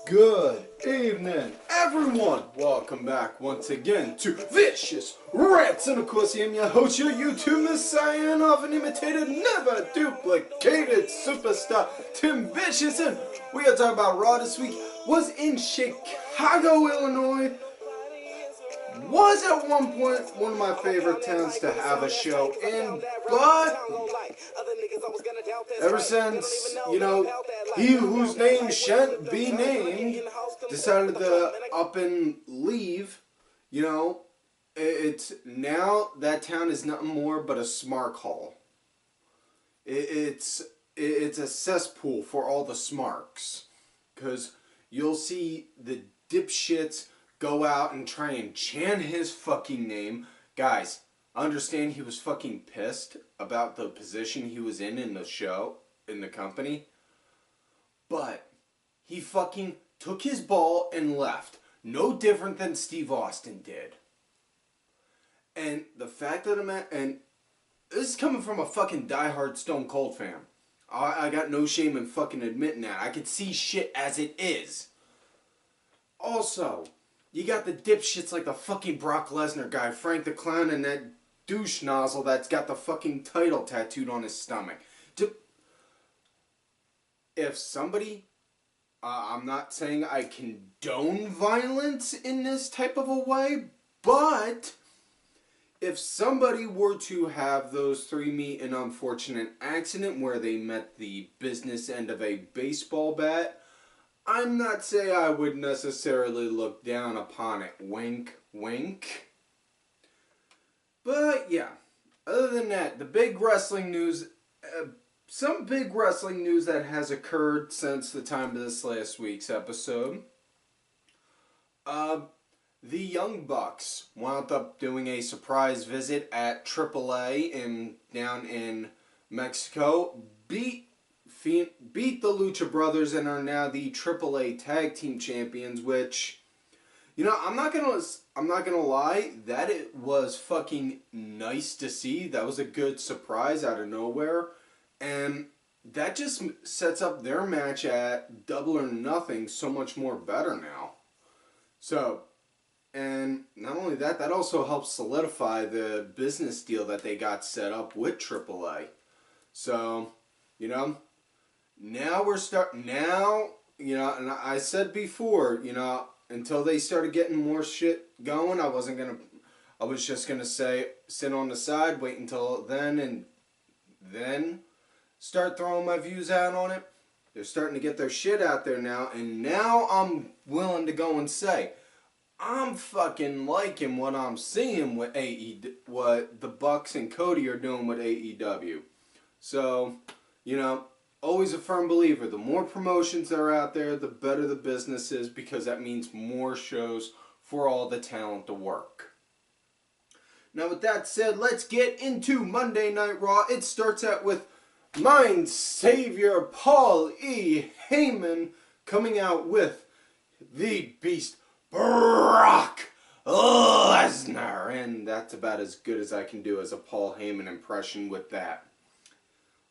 Good evening, everyone. Welcome back once again to Vicious Rants. And of course, I am your host, your YouTube messiah, and often imitated, never duplicated superstar, Tim Vicious. And we are talking about Raw this week. Was in Chicago, Illinois. Was at one point one of my favorite towns to have a show in, but ever since, he whose name shan't be named decided to up and leave, it's now that town is nothing more but a smart hall. It's a cesspool for all the smarks, because you'll see the dipshits go out and try and chant his fucking name. Guys, I understand he was fucking pissed about the position he was in the show, in the company. But he fucking took his ball and left. No different than Steve Austin did. And the fact that and this is coming from a fucking diehard Stone Cold fan. I got no shame in fucking admitting that. I could see shit as it is. Also, you got the dipshits like the fucking Brock Lesnar guy, Frank the Clown, and that douche nozzle that's got the fucking title tattooed on his stomach. If somebody, I'm not saying I condone violence in this type of a way, but if somebody were to have those three meet an unfortunate accident where they met the business end of a baseball bat, I'm not saying I would necessarily look down upon it. Wink, wink. But yeah, other than that, the big wrestling news, some big wrestling news that has occurred since the time of this last week's episode. The Young Bucks wound up doing a surprise visit at AAA down in Mexico, beat the Lucha Brothers and are now the AAA Tag Team Champions, which, I'm not gonna lie, that it was fucking nice to see. That was a good surprise out of nowhere, and that just sets up their match at Double or Nothing so much more better now. So, and not only that, that also helps solidify the business deal that they got set up with AAA. So, now and I said before, until they started getting more shit going, I was just gonna say, sit on the side, wait until then, and then start throwing my views out on it. They're starting to get their shit out there now, and now I'm willing to go and say, I'm fucking liking what I'm seeing with what the Bucks and Cody are doing with AEW. So, always a firm believer. The more promotions that are out there, the better the business is, because that means more shows for all the talent to work. Now, with that said, let's get into Monday Night Raw. It starts out with Mind Savior Paul E. Heyman coming out with the Beast Brock Lesnar. And that's about as good as I can do as a Paul Heyman impression with that.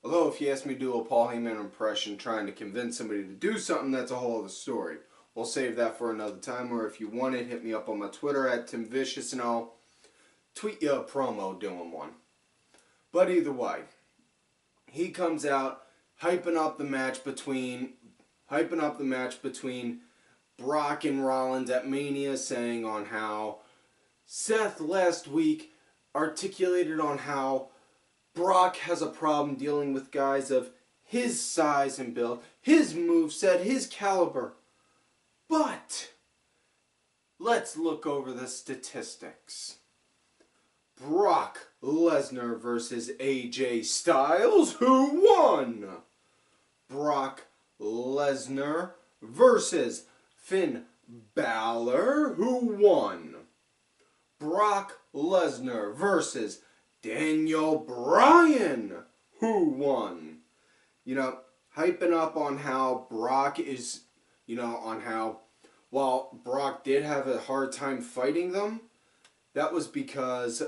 Although, if you ask me to do a Paul Heyman impression trying to convince somebody to do something, that's a whole other story. We'll save that for another time, or if you want it, hit me up on my Twitter at TimVicious, and I'll tweet you a promo doing one. But either way, he comes out hyping up the match between Brock and Rollins at Mania, saying on how Seth last week articulated on how Brock has a problem dealing with guys of his size and build, his moveset, his caliber. But let's look over the statistics. Brock Lesnar versus AJ Styles, who won? Brock Lesnar versus Finn Balor, who won? Brock Lesnar versus Daniel Bryan, who won? Hyping up on how Brock is, on how, while Brock did have a hard time fighting them, that was because,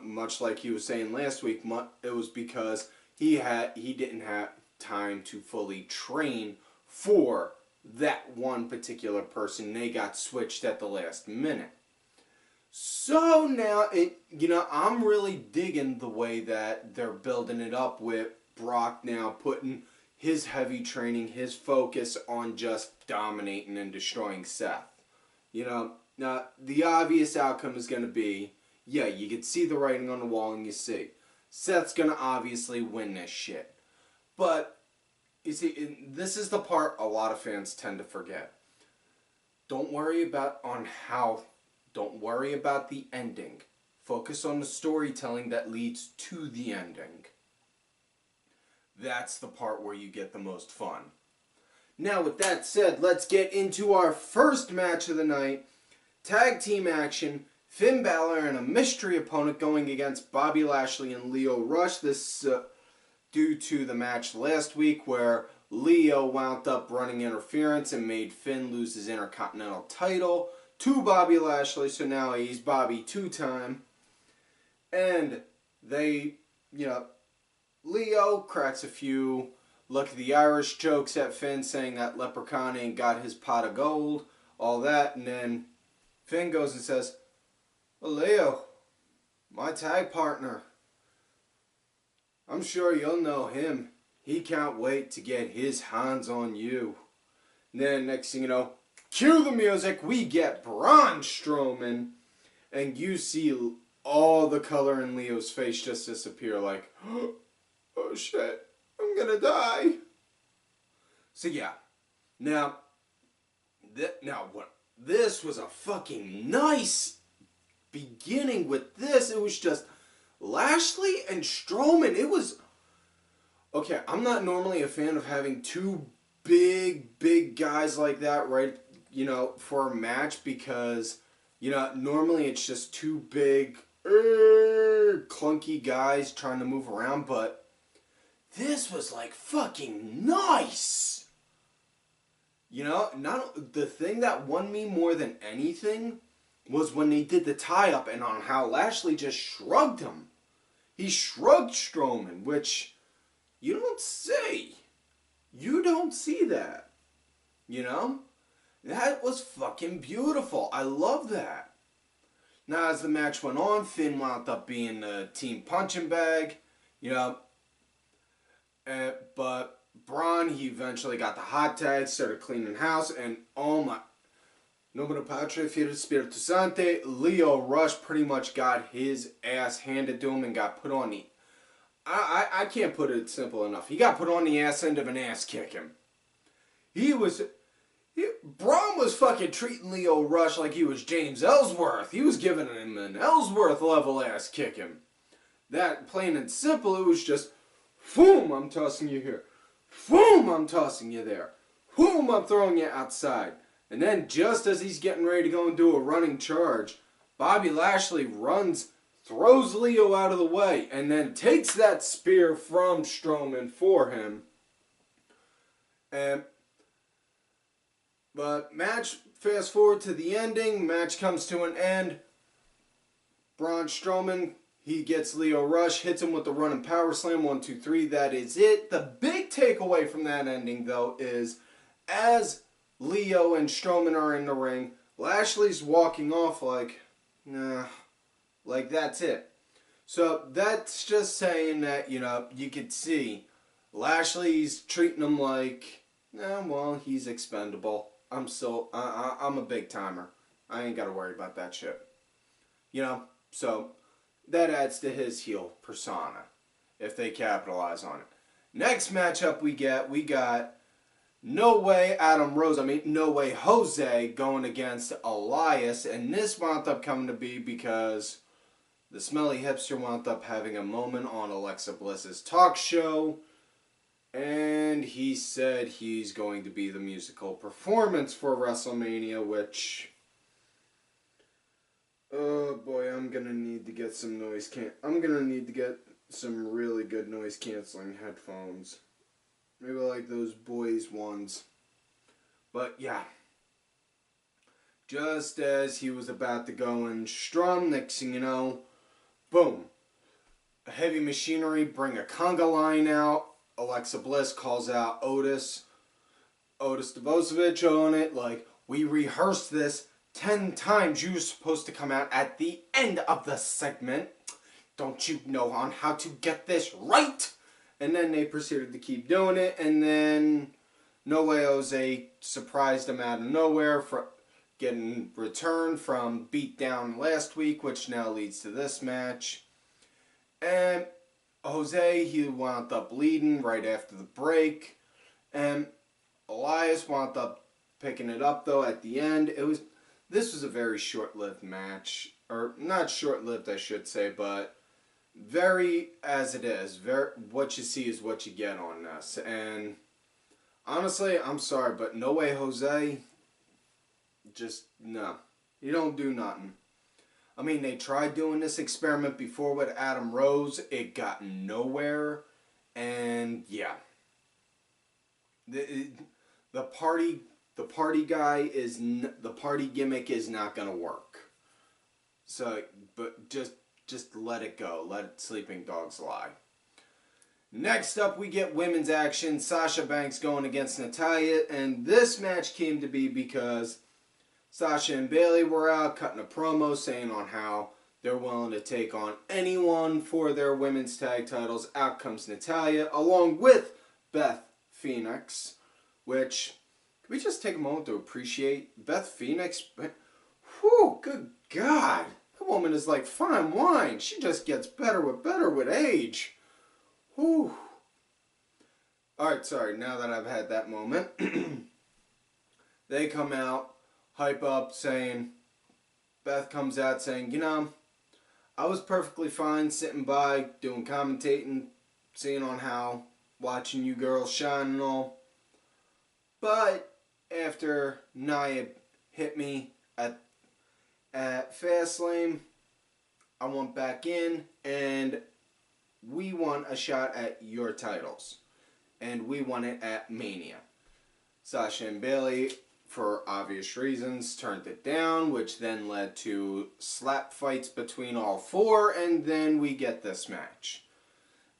much like he was saying last week, it was because he didn't have time to fully train for that one particular person. They got switched at the last minute. So now, I'm really digging the way that they're building it up with Brock now putting his heavy training, his focus on just dominating and destroying Seth. Now, the obvious outcome is going to be, yeah, you can see the writing on the wall and you see, Seth's going to obviously win this shit. But, you see, this is the part a lot of fans tend to forget. Don't worry about the ending. Focus on the storytelling that leads to the ending. That's the part where you get the most fun. Now, with that said, let's get into our first match of the night. Tag team action. Finn Balor and a mystery opponent going against Bobby Lashley and Lio Rush. This due to the match last week where Lio wound up running interference and made Finn lose his Intercontinental title to Bobby Lashley. So now he's Bobby two-time. And they, Lio cracks a few Look at the Irish jokes at Finn saying that Leprechaun ain't got his pot of gold, all that, and then Finn goes and says, well, Leo, my tag partner, I'm sure you'll know him. He can't wait to get his hands on you. And then next thing you know, cue the music, we get Braun Strowman, and you see all the color in Leo's face just disappear like, oh shit, I'm gonna die. So yeah, now this was a fucking nice beginning with this. It was just Lashley and Strowman. It was, okay, I'm not normally a fan of having two big guys like that, right, for a match because, normally it's just two big, clunky guys trying to move around, but this was like fucking nice. The thing that won me more than anything was when they did the tie-up and on how Lashley just shrugged him. He shrugged Strowman, which you don't see. You don't see that. That was fucking beautiful. I love that. Now, as the match went on, Finn wound up being the team punching bag, but Braun, he eventually got the hot tag, started cleaning house, and oh my, Nomine Patria, Filio Spiritu Santo, Lio Rush pretty much got his ass handed to him and got put on the, I can't put it simple enough. He got put on the ass end of an ass kicking. Braun was fucking treating Lio Rush like he was James Ellsworth. He was giving him an Ellsworth level ass kicking. That, plain and simple, it was just, boom, I'm tossing you here. Boom, I'm tossing you there. Boom, I'm throwing you outside. And then just as he's getting ready to go and do a running charge, Bobby Lashley runs, throws Lio out of the way, and then takes that spear from Strowman for him. But match, fast forward to the ending, match comes to an end. Braun Strowman, he gets Lio Rush, hits him with the running power slam, 1, 2, 3, that is it. The big takeaway from that ending, though, is as Lio and Strowman are in the ring, Lashley's walking off like, nah, like that's it. So that's just saying that, you could see Lashley's treating him like, well, he's expendable. I'm a big timer. I ain't got to worry about that shit. So that adds to his heel persona if they capitalize on it. Next matchup we got No Way Jose going against Elias, and this wound up coming to be because the smelly hipster wound up having a moment on Alexa Bliss's talk show, and he said he's going to be the musical performance for WrestleMania, which, oh boy, I'm gonna need to get some I'm gonna need to get some really good noise canceling headphones. Maybe like those boys ones. But yeah. Just as he was about to go and strum, next thing you know, boom. Heavy Machinery bring a conga line out. Alexa Bliss calls out Otis Dvosovic on it, like, we rehearsed this 10 times. You were supposed to come out at the end of the segment. Don't you know on how to get this right? And then they proceeded to keep doing it, and then No Way Jose surprised him out of nowhere for getting returned from beatdown last week, which now leads to this match. And Jose, he wound up bleeding right after the break. And Elias wound up picking it up, though, at the end. This was a very short-lived match. Or, not short-lived, I should say, but very as it is. What you see is what you get on this. And honestly, I'm sorry, but No Way Jose, just, no. You don't do nothing. I mean, they tried doing this experiment before with Adam Rose. It got nowhere. And, yeah. The party guy is the party gimmick is not gonna work. So, but just let it go. Let sleeping dogs lie. Next up, we get women's action. Sasha Banks going against Natayla, and this match came to be because Sasha and Bayley were out cutting a promo saying on how they're willing to take on anyone for their women's tag titles. Out comes Natayla along with Beth Phoenix, which, can we just take a moment to appreciate Beth Phoenix? Whew, good God. That woman is like fine wine. She just gets better with age. Whew. Alright, sorry, now that I've had that moment. They come out, hype up, saying, Beth comes out saying, you know, I was perfectly fine sitting by, doing commentating, seeing on how, watching you girls shine and all. But after Nia hit me at Fastlane, I went back in and we won a shot at your titles. And we won it at Mania. Sasha and Bayley, for obvious reasons, turned it down, which then led to slap fights between all four, and then we get this match.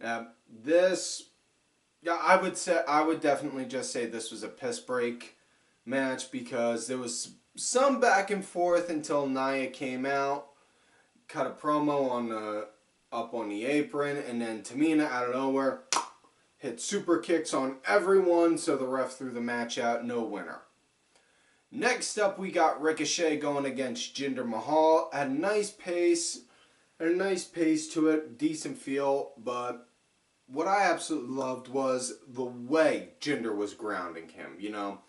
I would definitely just say this was a piss break match because there was some back and forth until Nia came out, cut a promo up on the apron, and then Tamina out of nowhere hit super kicks on everyone, so the ref threw the match out, no winner. Next up, we got Ricochet going against Jinder Mahal. Had a nice pace to it, decent feel, but what I absolutely loved was the way Jinder was grounding him, you know,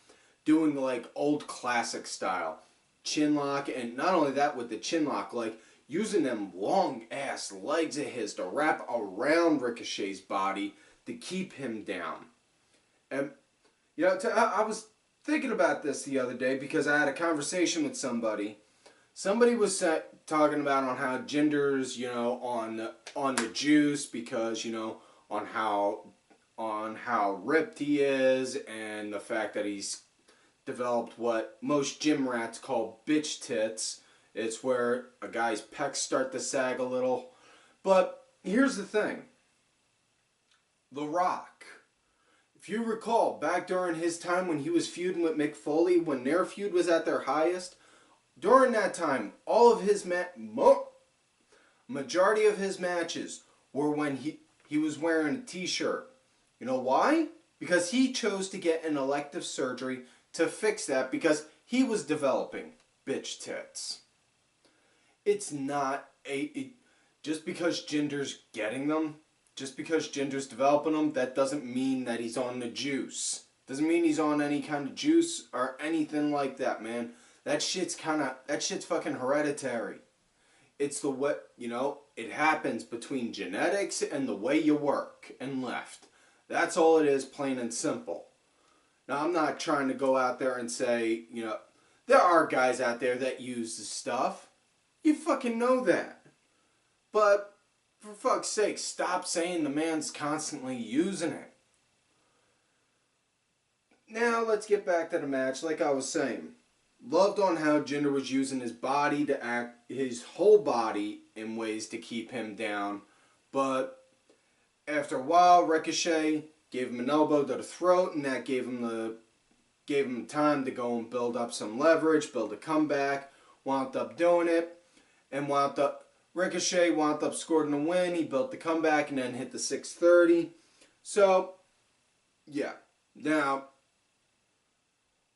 doing like old classic style chin lock, and not only that with the chin lock, like using them long ass legs of his to wrap around Ricochet's body to keep him down. And you know, I was thinking about this the other day because I had a conversation with somebody. Somebody was talking about on how Jinder's, you know, on the juice because, you know, on how ripped he is and the fact that he's developed what most gym rats call bitch tits. It's where a guy's pecs start to sag a little. But here's the thing. The Rock. If you recall, back during his time when he was feuding with Mick Foley, when their feud was at their highest, during that time, all of his majority of his matches were when he was wearing a t-shirt. You know why? Because he chose to get an elective surgery to fix that because he was developing bitch tits. It's not just because Jinder's getting them, just because Jinder's developing them, that doesn't mean that he's on the juice. Doesn't mean he's on any kind of juice or anything like that, man. That shit's fucking hereditary. It's the way, you know, it happens between genetics and the way you work and left. That's all it is, plain and simple. Now, I'm not trying to go out there and say, you know, there are guys out there that use this stuff. You fucking know that. But, for fuck's sake, stop saying the man's constantly using it. Now, let's get back to the match. Like I was saying, loved on how Jinder was using his body to act, his whole body in ways to keep him down. But after a while, Ricochet gave him an elbow to the throat, and that gave him time to go and build up some leverage, build a comeback. Wound up doing it, and Ricochet wound up scoring the win. He built the comeback and then hit the 630. So, yeah. Now,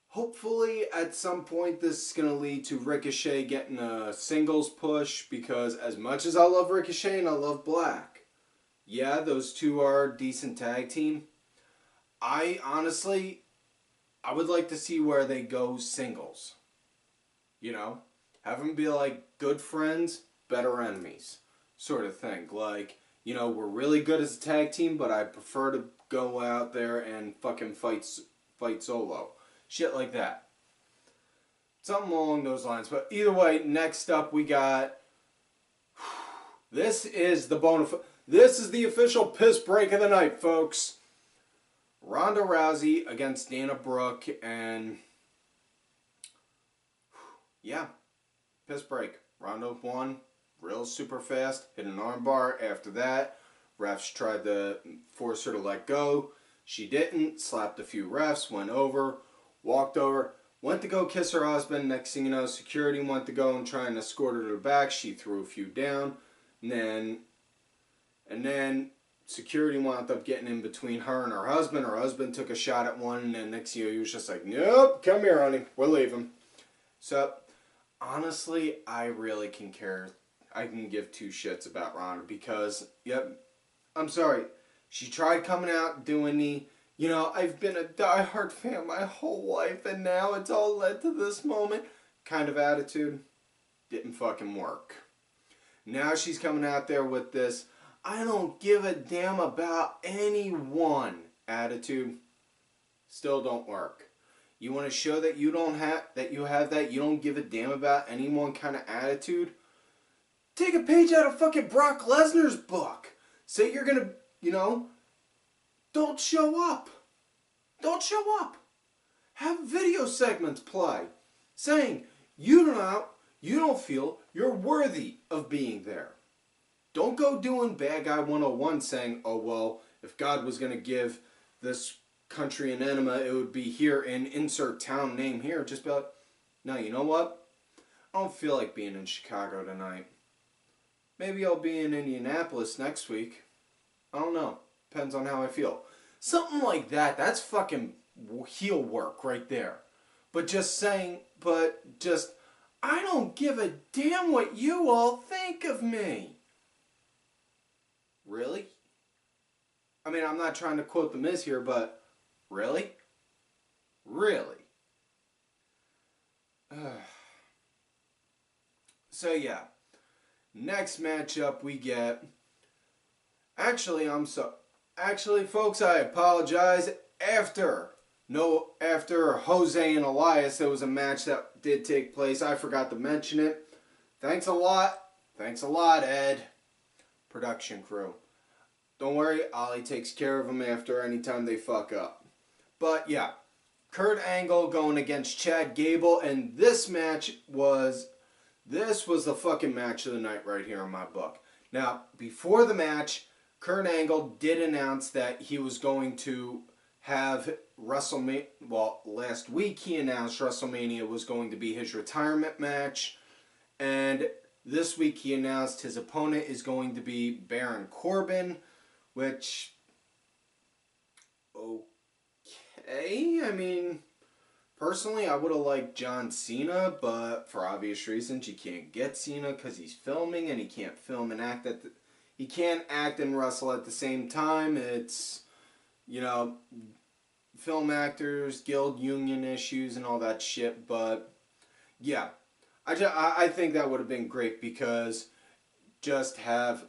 hopefully at some point this is going to lead to Ricochet getting a singles push, because as much as I love Ricochet and I love Black, yeah, those two are a decent tag team. I would like to see where they go singles. You know? Have them be like good friends, better enemies sort of thing. Like, you know, we're really good as a tag team, but I prefer to go out there and fucking fight solo. Shit like that. Something along those lines. But either way, next up we got... This is the official piss break of the night, folks. Ronda Rousey against Dana Brooke, and... Yeah. Piss break. Ronda won real super fast. Hit an armbar. After that, refs tried to force her to let go. She didn't. Slapped a few refs. Went over. Walked over. Went to go kiss her husband. Next thing you know, security went to go and try and escort her to the back. She threw a few down. And then security wound up getting in between her and her husband. Her husband took a shot at one. And then next thing you know, he was just like, nope, come here, honey. We're leaving. So... honestly, I really can care. I can give two shits about Ronda because, yep, I'm sorry. She tried coming out doing the, you know, I've been a diehard fan my whole life and now it's all led to this moment kind of attitude. Didn't fucking work. Now she's coming out there with this, I don't give a damn about anyone attitude. Still don't work. You want to show that you don't give a damn about anyone kind of attitude? Take a page out of fucking Brock Lesnar's book. Say you're gonna, you know, don't show up. Don't show up. Have video segments play saying you don't feel you're worthy of being there. Don't go doing Bad Guy 101 saying, oh well, if God was gonna give this country and enema, it would be here in insert town name here. Just be like, no, you know what? I don't feel like being in Chicago tonight. Maybe I'll be in Indianapolis next week. I don't know. Depends on how I feel. Something like that. That's fucking heel work right there. But just, I don't give a damn what you all think of me. Really? I mean, I'm not trying to quote The Miz here, but really? Really? So yeah. Next matchup we get... Actually, folks, I apologize. After Jose and Elias, there was a match that did take place. I forgot to mention it. Thanks a lot. Thanks a lot, Ed. Production crew. Don't worry, Ollie takes care of them after anytime they fuck up. But yeah, Kurt Angle going against Chad Gable, and this was the fucking match of the night right here in my book. Now, before the match, Kurt Angle did announce that he was going to have WrestleMania. Well, last week he announced WrestleMania was going to be his retirement match, and this week he announced his opponent is going to be Baron Corbin, which... okay, I mean, personally I would have liked John Cena, but for obvious reasons you can't get Cena because he's filming and he can't film and act he can't act and wrestle at the same time. It's, you know, film actors, guild union issues and all that shit, but yeah, I think that would have been great because just have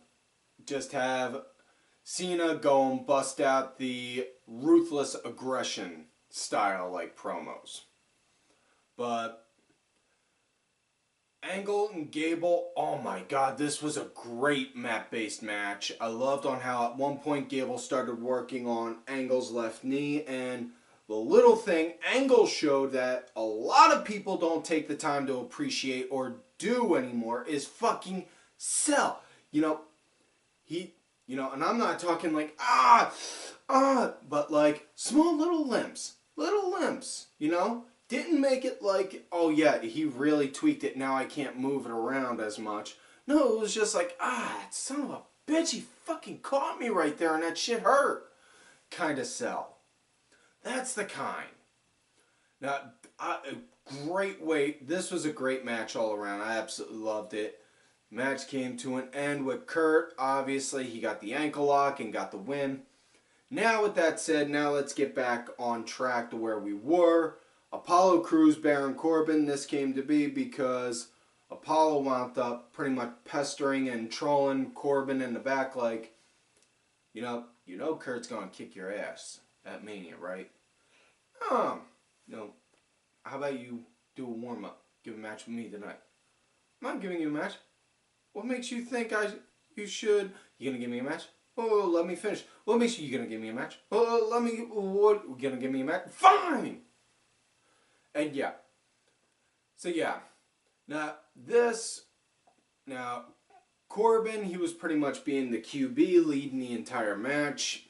Cena go and bust out the ruthless aggression style like promos. But Angle and Gable, oh my god, this was a great mat-based match. I loved on how at one point Gable started working on Angle's left knee, and the little thing Angle showed that a lot of people don't take the time to appreciate or do anymore is fucking sell. You know, You know, and I'm not talking like, but like small little limps. Little limps, you know? Didn't make it like, oh yeah, he really tweaked it, now I can't move it around as much. No, it was just like, son of a bitch, he fucking caught me right there and that shit hurt. Kind of sell. That's the kind. Now, great weight. This was a great match all around. I absolutely loved it. Match came to an end with Kurt. Obviously, he got the ankle lock and got the win. Now, with that said, now let's get back on track to where we were. Apollo Crews, Baron Corbin. This came to be because Apollo wound up pretty much pestering and trolling Corbin in the back like, you know Kurt's going to kick your ass at Mania, right? How about you do a warm-up, give a match with me tonight? I'm not giving you a match. What makes you think you should? You gonna give me a match? Oh, let me finish. What makes you gonna give me a match? Oh, what, gonna give me a match? Fine! And yeah. So yeah. Now, Corbin, he was pretty much being the QB, leading the entire match.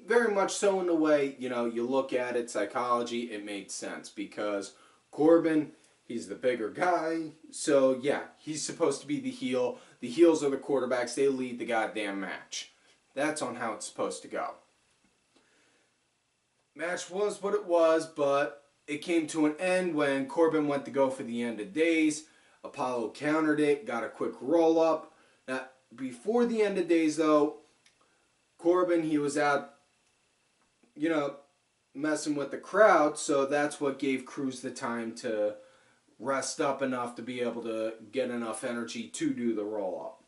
Very much so in the way, you know, you look at it, psychology, it made sense. Because Corbin, he's the bigger guy. So, yeah, he's supposed to be the heel. The heels are the quarterbacks. They lead the goddamn match. That's on how it's supposed to go. Match was what it was, but it came to an end when Corbin went to go for the end of days. Apollo countered it, got a quick roll-up. Now, before the end of days, though, Corbin, he was out, you know, messing with the crowd, so that's what gave Crews the time to rest up enough to be able to get enough energy to do the roll-up.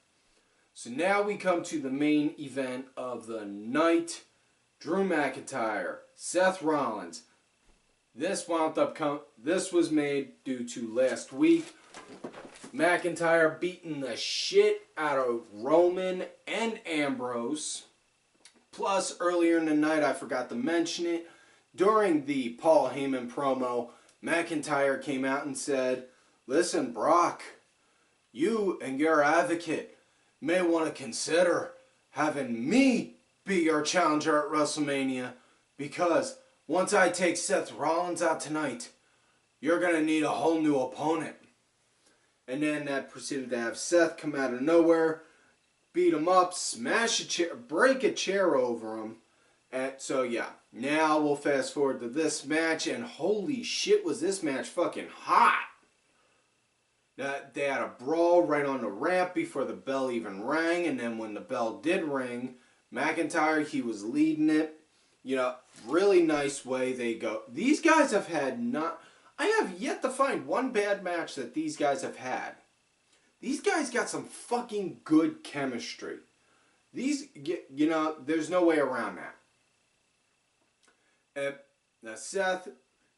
So now we come to the main event of the night. Drew McIntyre, Seth Rollins. This was made due to last week. McIntyre beating the shit out of Roman and Ambrose. Plus, earlier in the night, I forgot to mention it, during the Paul Heyman promo, McIntyre came out and said, listen, Brock, you and your advocate may want to consider having me be your challenger at WrestleMania, because once I take Seth Rollins out tonight, you're going to need a whole new opponent. And then that proceeded to have Seth come out of nowhere, beat him up, smash a chair, break a chair over him. And so yeah, now we'll fast forward to this match, and holy shit was this match fucking hot. They had a brawl right on the ramp before the bell even rang, and then when the bell did ring, McIntyre, he was leading it. You know, really nice way they go. These guys have had I have yet to find one bad match that these guys have had. These guys got some fucking good chemistry. You know, there's no way around that. And now Seth,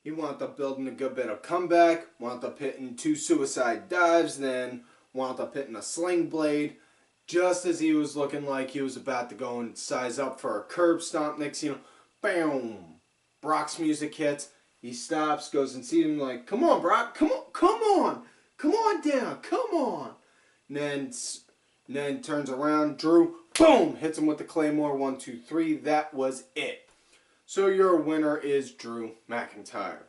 he wound up building a good bit of comeback, wound up hitting 2 suicide dives, then wound up hitting a sling blade. Just as he was looking like he was about to go and size up for a curb stomp, next you know, bam! Brock's music hits. He stops, goes and sees him like, come on, Brock, come on down, come on. And then turns around, Drew, boom, hits him with the Claymore, 1, 2, 3. That was it. So your winner is Drew McIntyre.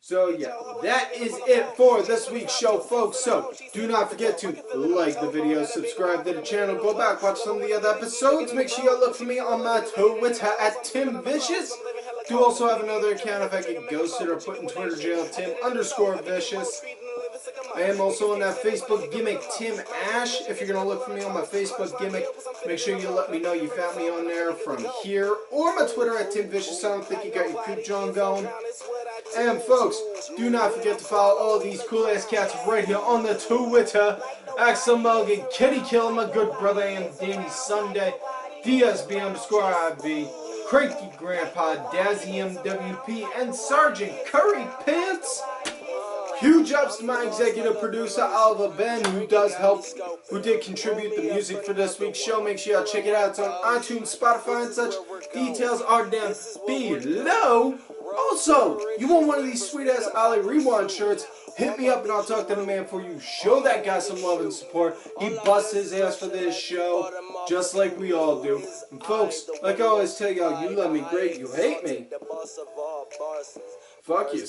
So yeah, that is it for this week's show, folks. So do not forget to like the video, subscribe to the channel, go back, watch some of the other episodes. Make sure you look for me on my Twitter at Tim Vicious. Do also have another account if I get ghosted or put in Twitter jail, Tim_Vicious. I am also on that Facebook gimmick, Tim Ash. If you're going to look for me on my Facebook gimmick, make sure you let me know you found me on there from here. Or my Twitter at Tim Vicious. I don't think you got your Coop John going. And folks, do not forget to follow all of these cool ass cats right here on the Twitter. Axel Mulligan, Kitty Killer, my good brother, and Danny Sunday, DSB_IV, Cranky Grandpa, Dazzy MWP, and Sergeant Curry Pants. Huge ups to my executive producer, Oliver Ben, who did contribute the music for this week's show. Make sure y'all check it out. It's on iTunes, Spotify, and such. Details are down below. Also, you want one of these sweet-ass Ollie Rewind shirts, hit me up and I'll talk to the man for you. Show that guy some love and support. He busts his ass for this show. just like we all do. And folks, like I always tell y'all, you love me great, you hate me. Fuck you.